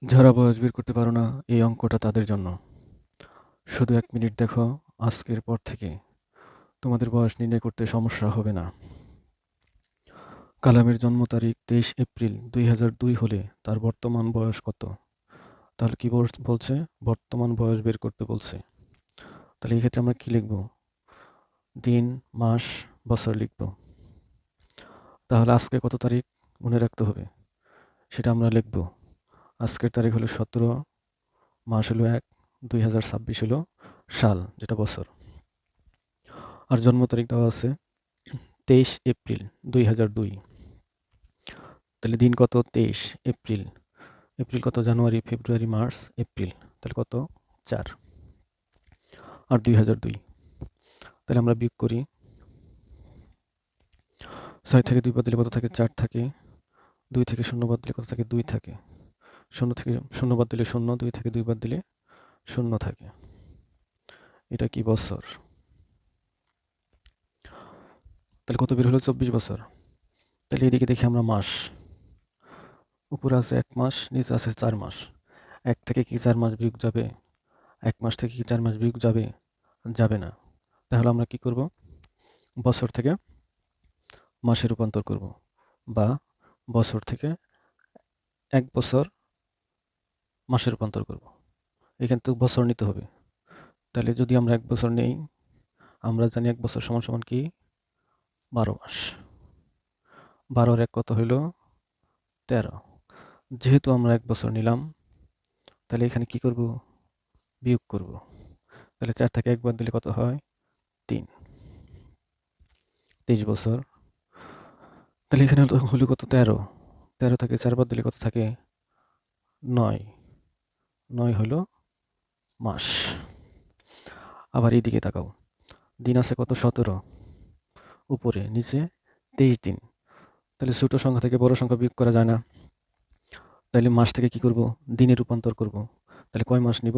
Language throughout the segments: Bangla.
যারা বয়স বের করতে পারো না, এই অঙ্কটা তাদের জন্য। শুধু ১ মিনিট দেখো, আজকের পর থেকে তোমাদের বয়স নির্ণয় করতে সমস্যা হবে না। কালামের জন্ম তারিখ ২৩ এপ্রিল ২০০২ হলে তার বর্তমান বয়স কত? তাহলে কি বলছে? বর্তমান বয়স বের করতে বলছে। তাহলে এই ক্ষেত্রে আমরা কি লিখব? দিন, মাস, বছর লিখব। তাহলে আজকে কত তারিখ মনে রাখতে হবে, সেটা আমরা লিখব। আজকের তারিখ হলো ১৭, মাস হলো ১, ২০২৬ হলো সাল, যেটা বছর। আর জন্ম তারিখ দেওয়া আছে ২৩ এপ্রিল ২০০২। তাহলে দিন কত? ২৩ এপ্রিল। এপ্রিল কত? জানুয়ারি, ফেব্রুয়ারি, মার্চ, এপ্রিল। তাহলে কত? ৪। আর ২০০২। তাহলে আমরা বিয়োগ করি। ৬ থেকে ২ বাদ দিলে কত থাকে? ৪ থাকে। ২ থেকে ০ বাদ দিলে কত থাকে? ২ থাকে। ০ থেকে ০ বাদ দিলে ০, ২ থেকে ২ বাদ দিলে ০ থাকে। এটা কি? বছর। তাহলে কত বের হলো? ২৪ বছর। তাহলে এদিকে দেখি আমরা মাস। উপরে আছে ১ মাস, নিচে আছে ৪ মাস। ১ থেকে কি ৪ মাস বিয়োগ যাবে? ১ মাস থেকে কি ৪ মাস বিয়োগ যাবে? যাবে না। তাহলে আমরা কি করব? বছর থেকে মাসে রূপান্তর করব, বা বছর থেকে ১ বছর মাসে রূপান্তর করব। এখানে তো বছর নিতে হবে। তাহলে যদি আমরা ১ বছর নেই, আমরা জানি ১ বছর সমান সমান কি? ১২ মাস। ১২ আর ১ কত হইল? ১৩। যেহেতু আমরা ১ বছর নিলাম, তাহলে এখানে কি করব? বিয়োগ করব। তাহলে ৪ থেকে ১ বাদ দিলে কত হয়? ৩। ২৩ বছর। তাহলে এখানে হলো কত? ১৩। ১৩ থেকে ৪ বাদ দিলে কত থাকে? ৯। ৯ হলো মাস। আবার এইদিকে তাকাও। দিন আছে কত? ১৭ উপরে, নিচে ২৩ দিন। তাহলে ছোট সংখ্যা থেকে বড় সংখ্যা বিয়োগ করা যায় না। তাহলে মাস থেকে কি করব? দিনে রূপান্তর করব। তাহলে কয় মাস নিব?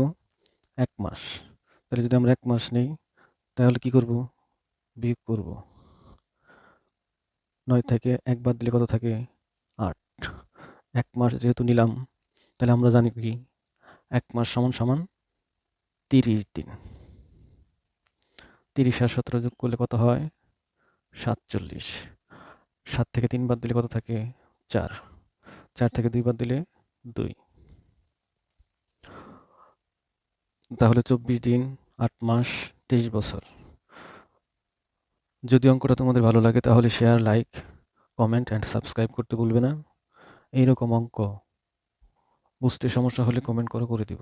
১ মাস। তাহলে যদি আমরা ১ মাস নেই, তাহলে কি করব? বিয়োগ করব। ৯ থেকে ১ বাদ দিলে কত থাকে? ৮। ১ মাস যেহেতু নিলাম, তাহলে আমরা জানি কি? ১ মাস সমান সমান ৩০ দিন। ৩০ আর ১৭ যোগ করলে কত হয়? ৪৭। ৭ থেকে ৩ বাদ দিলে কত থাকে? ৪। ৪ থেকে ২ বাদ দিলে ২। তাহলে ২৪ দিন, ৮ মাস, ২৩ বছর। যদি অঙ্কটা তোমাদের ভালো লাগে তাহলে share, like, comment and subscribe করতে ভুলবে না। এইরকম অঙ্ক বুঝতে সমস্যা হলে কমেন্ট করে দিব।